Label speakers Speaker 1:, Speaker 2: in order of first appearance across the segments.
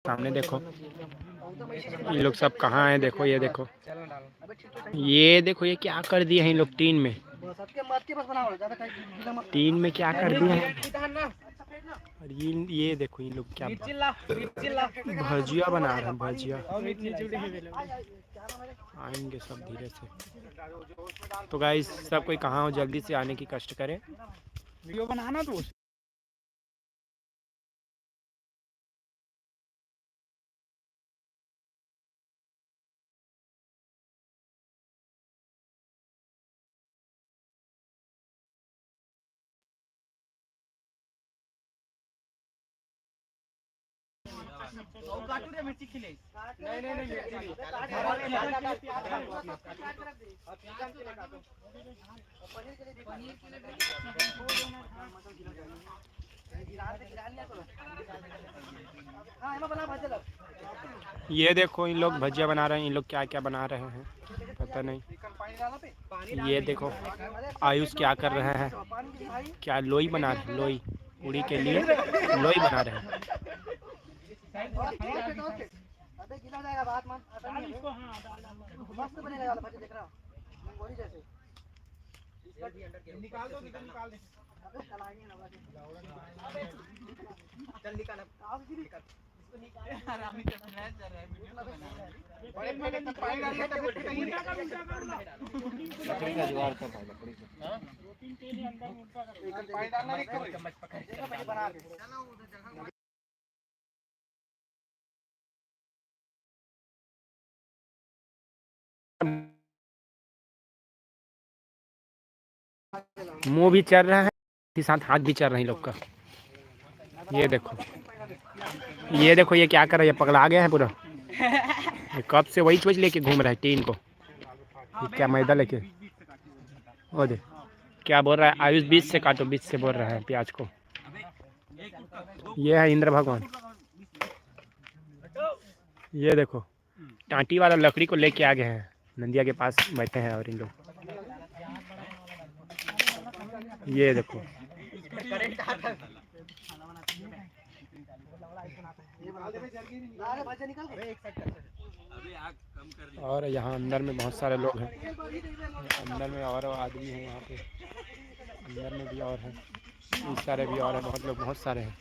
Speaker 1: सामने देखो ये लोग सब कहाँ हैं। देखो ये देखो, ये देखो ये क्या कर दिए हैं इन लोग टीन में। टीन में क्या कर दिए हैं। और ये देखो ये लोग क्या भजिया बना रहे हैं। भजिया आएंगे सब धीरे से। तो गाइस सब कोई कहाँ हो, जल्दी से आने की कष्ट करें। वीडियो बनाना तो ये देखो इन लोग भजिया बना रहे हैं। इन लोग क्या क्या बना रहे हैं पता नहीं। ये देखो आयुष क्या कर रहे हैं। क्या लोई बना रहे हैं। लोई पूरी के लिए लोई बना रहे हैं। निकाल दो निकाल दे। चल निकाल मुंह भी चल रहा है, साथ हाथ भी चल रहा है इन लोग का। ये देखो ये देखो ये क्या कर रहा है। ये पगला गया है पूरा। ये कब से वही चीज लेके घूम रहा है टीन को। ये क्या मैदा लेके ओ दे क्या बोल रहा है। आयुष बीच से काटो, बीच से बोल रहा है प्याज को। ये है इंद्र भगवान। ये देखो टांटी वाला लकड़ी को लेके आ गए हैं। नंदिया के पास बैठे हैं और इन लोग ये देखो। और यहाँ अंदर में बहुत सारे लोग हैं। अंदर में और आदमी हैं यहाँ पे। अंदर में भी और हैं, इस सारे भी और हैं। बहुत लोग बहुत सारे हैं।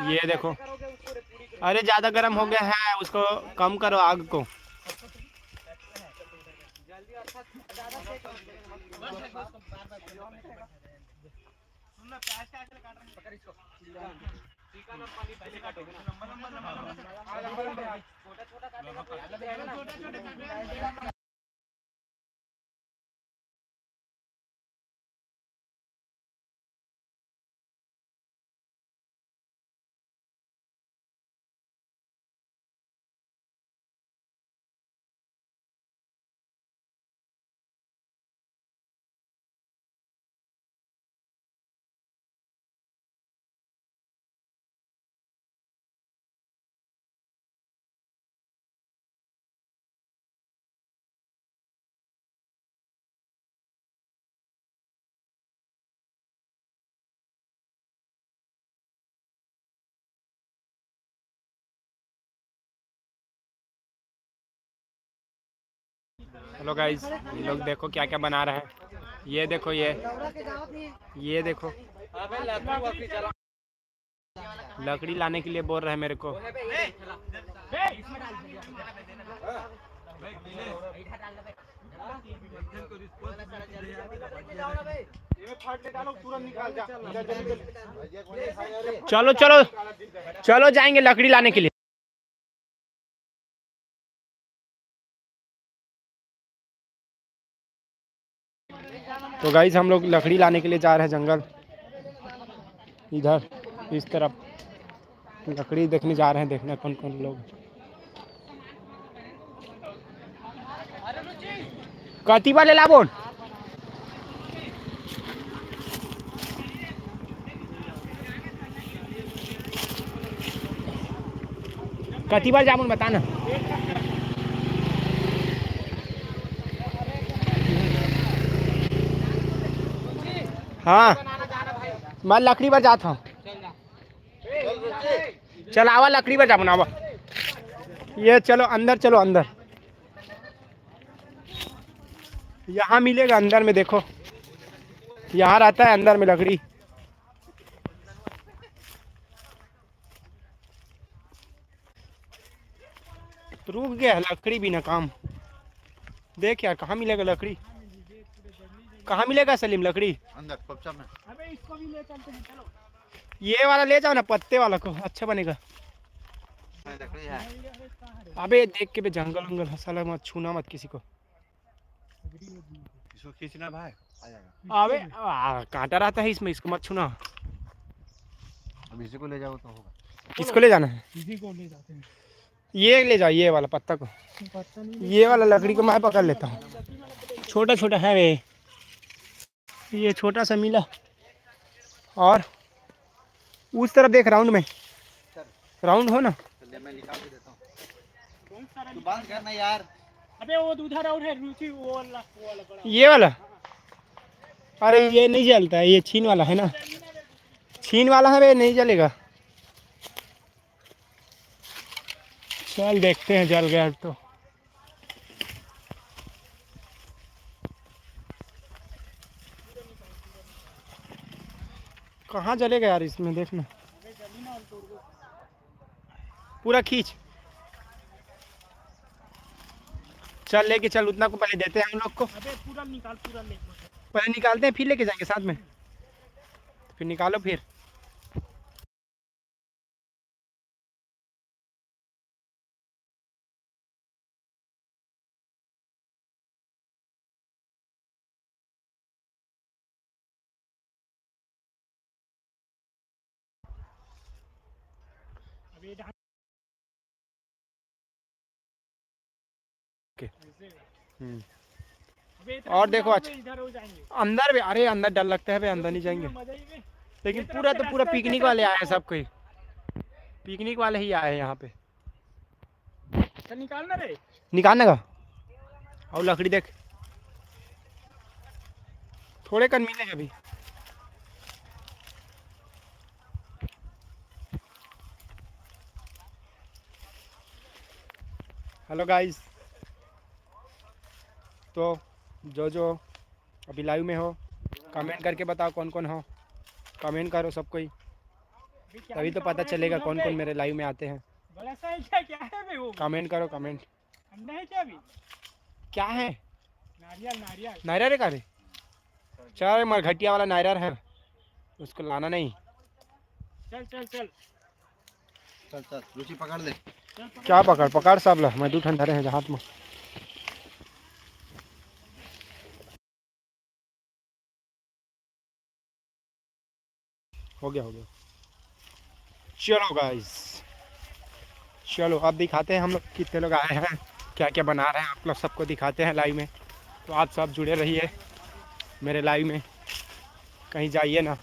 Speaker 1: ये देखो अरे ज्यादा गर्म हो गया है, उसको कम करो आग को। हेलो गाइस, लोग देखो क्या क्या बना रहे हैं। ये देखो ये देखो लकड़ी लाने के लिए बोल रहे हैं मेरे को। चलो चलो चलो जाएंगे लकड़ी लाने के लिए। तो गाइस हम लोग लकड़ी लाने के लिए जा रहे हैं जंगल। इधर इस तरफ लकड़ी देखने जा रहे हैं। देखना कौन कौन लोग। कतिबा ले लाबोन कतिबा जामुन बताना। हाँ मैं लकड़ी पर जाता हूँ। चल आवा लकड़ी पर जामुन आवा। ये चलो अंदर, चलो अंदर। यहाँ मिलेगा अंदर में, देखो यहाँ रहता है अंदर में लकड़ी। रुक गया लकड़ी भी ना काम। देख यार कहाँ मिलेगा लकड़ी, कहाँ मिलेगा सलीम लकड़ी?
Speaker 2: अंदर कब्जा में।
Speaker 3: अबे इसको भी ले चलते हैं, चलो।
Speaker 1: ये वाला ले जाओ ना, पत्ते वाला को अच्छा बनेगा।
Speaker 2: लकड़ी है।
Speaker 1: अबे देख के भी जंगल वंगल साला मत छूना मत किसी को।
Speaker 2: इसको खींचना भाई, आ जाएगा।
Speaker 1: अबे कांटा रहता है इसमें, इसको मत छूना।
Speaker 2: अब इसी को ले जाओ तो होगा।
Speaker 1: किसको ले जाना है?
Speaker 3: इसी को ले जाते हैं।
Speaker 1: ये ले जाओ, ये वाला पत्ता को। ये वाला लकड़ी को मैं पकड़ लेता हूँ। छोटा छोटा है वे, ये छोटा सा मिला। और उस तरफ देख, राउंड में, राउंड हो ना।
Speaker 2: मैं निकाल के देता हूँ। तू बांध करना यार।
Speaker 3: अबे वो उधर और है रुचि, वो वाला बड़ा।
Speaker 1: ये वाला, अरे ये नहीं जलता है, ये छीन वाला है ना, छीन वाला है वे, नहीं जलेगा। चल देखते हैं, जल गया तो। कहाँ जलेगा यार इसमें, देखना पूरा खींच। चल लेके चल, उतना को पहले देते हैं हम लोग को।
Speaker 3: अबे पूरा निकाल, पूरा ले।
Speaker 1: पहले निकालते हैं फिर लेके जाएंगे साथ में। फिर निकालो फिर।
Speaker 3: अबे
Speaker 1: और देखो अच्छा
Speaker 3: इधर हो जाएंगे
Speaker 1: अंदर भी, अरे अंदर डर लगता है भाई, अंदर नहीं जाएंगे। लेकिन पूरा तो पूरा पिकनिक वाले आए हैं, सब कोई पिकनिक वाले ही आए हैं यहाँ पे।
Speaker 3: चल निकालना रे,
Speaker 1: निकालने का। और लकड़ी देख, थोड़े कन मिलेगा अभी। हेलो गाइस, तो जो अभी लाइव में हो कमेंट करके बताओ कौन कौन हो। कमेंट करो सब कोई, तभी तो पता चलेगा कौन कौन मेरे लाइव में आते हैं।
Speaker 3: बड़ा सा है क्या है बे वो?
Speaker 1: कमेंट करो कमेंट।
Speaker 3: अंडा है क्या अभी?
Speaker 1: क्या है?
Speaker 3: नारियल, नारियल।
Speaker 1: नायरा का रे? चल मरघटिया वाला नायरा है, उसको लाना नहीं।
Speaker 3: चल चल चल
Speaker 2: चल चल रुचि पकड़ ले।
Speaker 1: क्या पकड़ पकड़ सब ला, मैं 2 ठन धरे हैं हाथ में। हो गया हो गया। चलो गाइस, चलो अब दिखाते हैं हम लोग कितने लोग आए हैं, क्या क्या बना रहे हैं, आप लोग सबको दिखाते हैं लाइव में। तो आप सब जुड़े रहिए मेरे लाइव में, कहीं जाइए ना।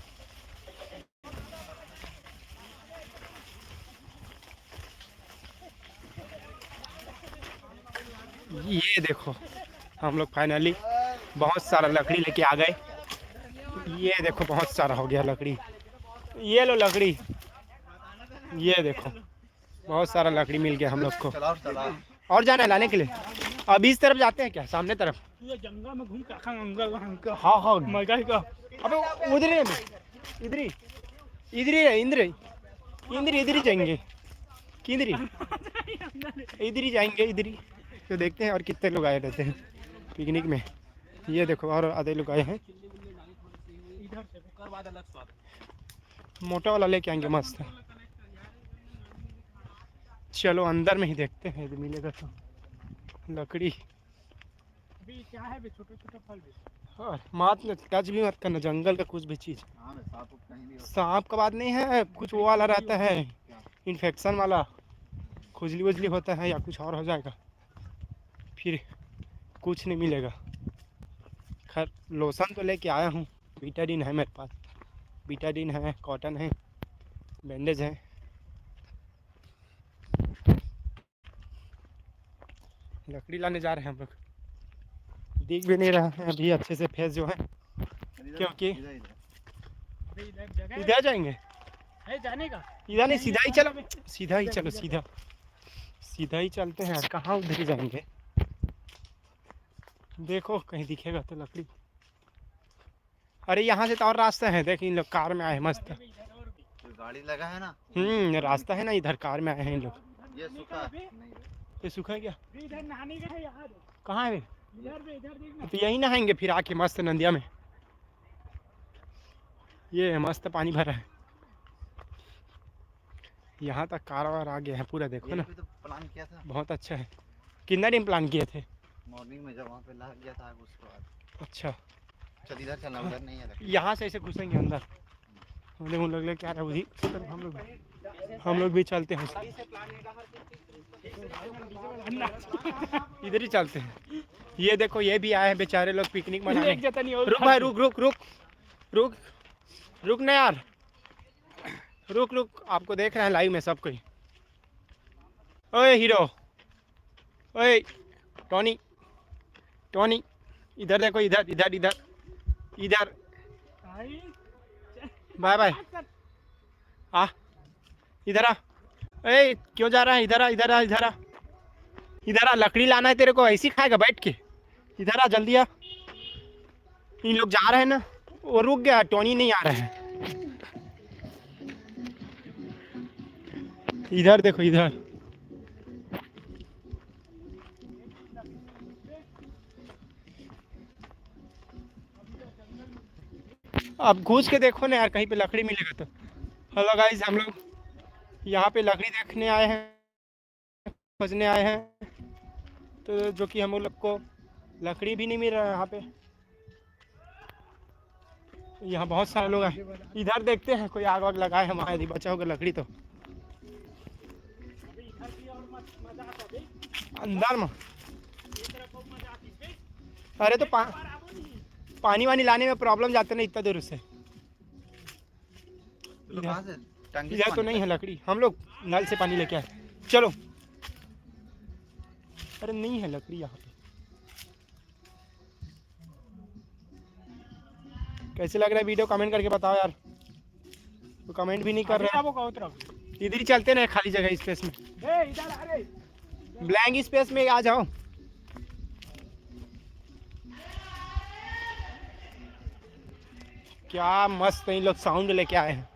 Speaker 1: ये देखो हम लोग फाइनली बहुत सारा लकड़ी लेके आ गए। ये देखो बहुत सारा हो गया लकड़ी, ये लो लकड़ी, ये देखो बहुत सारा लकड़ी मिल गया हम लोग को। और जाना है लाने के लिए? अभी इस तरफ जाते हैं क्या, सामने तरफ?
Speaker 3: ये जंगल में घूम के वहाँ
Speaker 1: हाँ हाँ
Speaker 3: मजा ही का।
Speaker 1: अबे उधर ही, इधर ही, इधर ही, इंद्र इंद्र इधर ही जाएंगे, किधर ही, इधर ही जाएंगे, इधर ही। तो देखते हैं और कितने लोग आए रहते हैं पिकनिक में। ये देखो और आधे लोग आए हैं।
Speaker 3: इधर से करवा दे, अलग स्वाद।
Speaker 1: मोटा वाला लेके आएंगे मस्त। चलो अंदर में ही देखते हैं यदि मिलेगा तो लकड़ी।
Speaker 3: अभी क्या है बे, छोटे छोटे फल भी।
Speaker 1: और मत टच भी मत करना जंगल का कुछ भी चीज़। सांप का बात नहीं है, कुछ वो वाला रहता है इन्फेक्शन वाला, खुजली वजली होता है या कुछ और हो जाएगा फिर कुछ नहीं मिलेगा। खैर लोशन तो लेके आया हूँ, बीटाडीन है मेरे पास, बीटाडीन है, कॉटन है, बैंडेज है। लकड़ी लाने जा रहे हैं हम लोग। दिख भी नहीं रहा है अभी अच्छे से फेस जो है, क्योंकि
Speaker 3: अभी इधर जगह
Speaker 1: इधर जाएंगे,
Speaker 3: है जाने का।
Speaker 1: इधर नहीं, सीधा ही चलो, सीधा ही चलो, सीधा सीधा ही चलते हैं। कहाँ उधर ही जाएंगे, देखो कहीं दिखेगा तो लकड़ी। अरे यहाँ से तो और रास्ता है, देख इन लोग कार में आए हैं मस्त।
Speaker 2: जो गाड़ी लगा है ना,
Speaker 1: रास्ता है ना, इधर कार में आए हैं इन लोग।
Speaker 2: ये सूखा
Speaker 1: ये सूखा है क्या?
Speaker 3: इधर नहाने का है यहाँ।
Speaker 1: कहाँ है?
Speaker 3: इधर भी इधर देखना।
Speaker 1: तो यहीं नहाएंगे फिर आके मस्त नदिया में। ये मस्त पानी भरा है, यहाँ तक कार वार आ गया है पूरा, देखो ना।
Speaker 2: भी तो प्लान किया था
Speaker 1: बहुत अच्छा है। कितना दिन प्लान किए थे?
Speaker 2: मॉर्निंग में, जब वहाँ पे लग गया था उसके बाद।
Speaker 1: अच्छा,
Speaker 2: चल इधर चलना, उधर नहीं है।
Speaker 1: यहाँ से ऐसे घुसेंगे अंदर, उन लोग क्या है उधर, हम लोग भी चलते हैं, इधर ही चलते हैं। ये देखो ये भी आए हैं बेचारे लोग पिकनिक मनाने। रुक भाई, रुक रुक रुक रुक रुक ना यार, रुक रुक, आपको देख रहे हैं लाइव में सब कोई। ओए हीरो, ओए टॉनी, टॉनी इधर देखो, इधर इधर इधर इधर, बाय बाय, आ इधर आ। ए क्यों जा रहा है? इधर आ, इधर आ, इधर आ, इधर आ, लकड़ी लाना है तेरे को, ऐसे ही खाएगा बैठ के? इधर आ जल्दी आ। इन लोग जा रहे हैं ना, वो रुक गया, टोनी नहीं आ रहा है। इधर देखो इधर, अब घुस के देखो ना यार, कहीं पे लकड़ी मिलेगा तो। हेलो गाइस, हम लोग यहाँ पे लकड़ी देखने आए हैं, खोजने आए हैं, तो जो कि हम लोग को लकड़ी भी नहीं मिल रहा है यहाँ पे। यहाँ बहुत सारे लोग हैं, इधर देखते हैं कोई आग वाग लगाए हमारे, यदि बचा होगा लकड़ी तो। अंदर में, अरे तो पानी वानी लाने में प्रॉब्लम जाते ना इतना दूर से। इधर तो नहीं है लकड़ी, हम लोग नल से पानी लेके आए। चलो, अरे नहीं है लकड़ी यहाँ पे। कैसे लग रहा है वीडियो, कमेंट करके बताओ यार, तो कमेंट भी नहीं कर रहे हैं। इधर ही चलते ना खाली जगह स्पेस में, ब्लैंक स्पेस में आ जाओ। क्या मस्त इन लोग साउंड लेके आए हैं।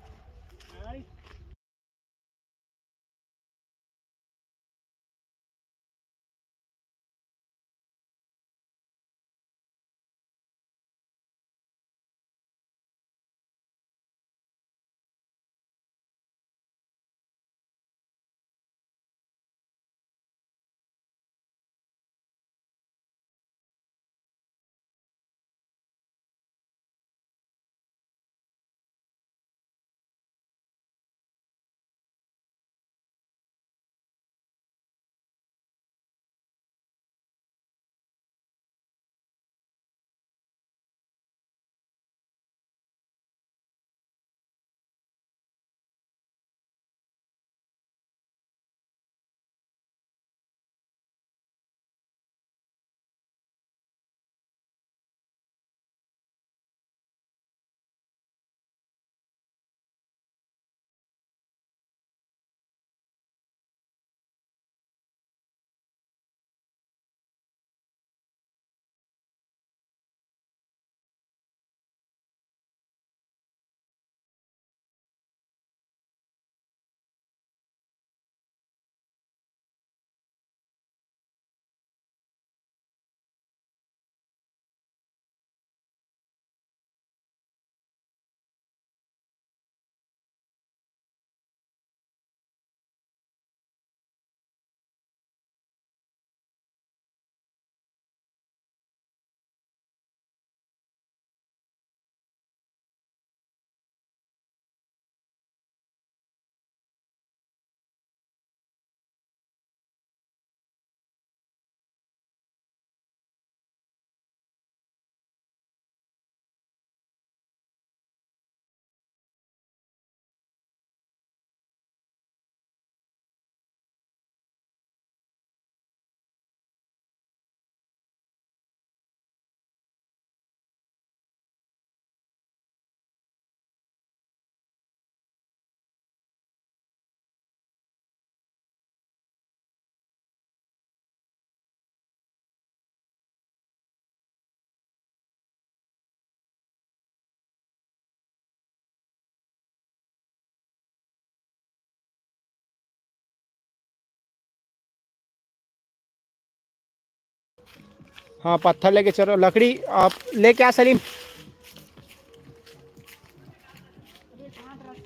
Speaker 1: हाँ पत्थर लेके चलो, लकड़ी आप लेके आ सलीम,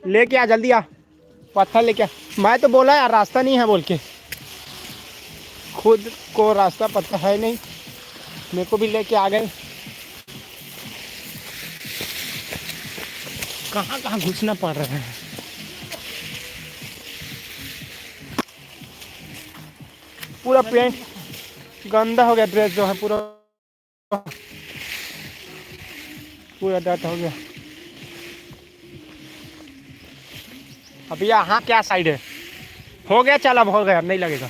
Speaker 1: लेके आ जल्दी आ, पत्थर लेके आ। मैं तो बोला यार रास्ता नहीं है बोल के, खुद को रास्ता पता है नहीं, मेरे को भी लेके आ गए। कहाँ कहाँ घुसना पड़ रहा है। पूरा पेंट गंदा हो गया, ड्रेस जो है पूरा पूरा डट हो गया। अब यहाँ क्या साइड है, हो गया चल, अब हो गया, अब नहीं लगेगा।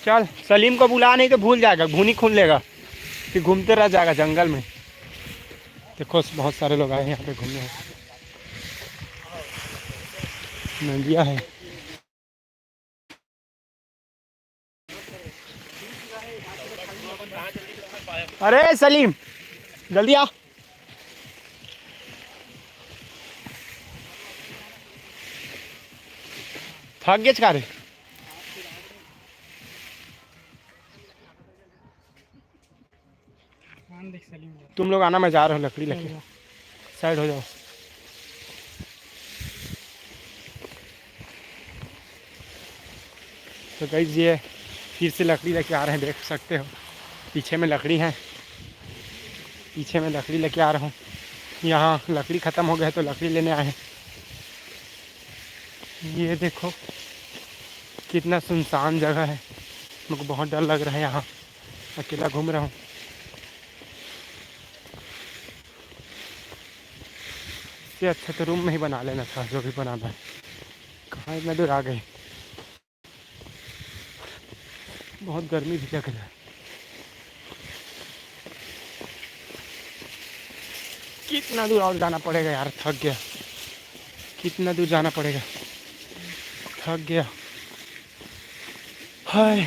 Speaker 1: चल सलीम को बुला, नहीं तो भूल जाएगा, भूनी खून लेगा, फिर घूमते रह जाएगा जंगल में। देखो बहुत सारे लोग आए हैं यहाँ पे घूमने, नदिया है। अरे सलीम जल्दी आ, थक गए का रे।
Speaker 3: देख सलीम
Speaker 1: तुम लोग आना, मैं जा रहा हूँ लकड़ी लेके, साइड हो जाओ। तो गाइस ये फिर से लकड़ी लेके आ रहे हैं, देख सकते हो पीछे में लकड़ी है, पीछे में लकड़ी लेके आ रहा हूँ। यहाँ लकड़ी ख़त्म हो गया है तो लकड़ी लेने आए हैं। ये देखो कितना सुनसान जगह है, मुझको बहुत डर लग रहा है, यहाँ अकेला घूम रहा हूँ। इससे अच्छा तो रूम में ही बना लेना था, जो भी बनाना है। कहाँ इतना दूर आ गए, बहुत गर्मी भी लग रहा है। कितना दूर और जाना पड़ेगा यार, थक गया, कितना दूर जाना पड़ेगा, थक गया। हाय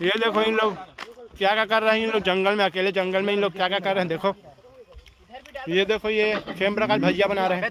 Speaker 1: ये देखो इन लोग क्या क्या कर रहे हैं, इन लोग जंगल में, अकेले जंगल में इन लोग क्या क्या कर रहे हैं, देखो ये देखो ये स्वयं प्रकाश भजिया बना रहे हैं।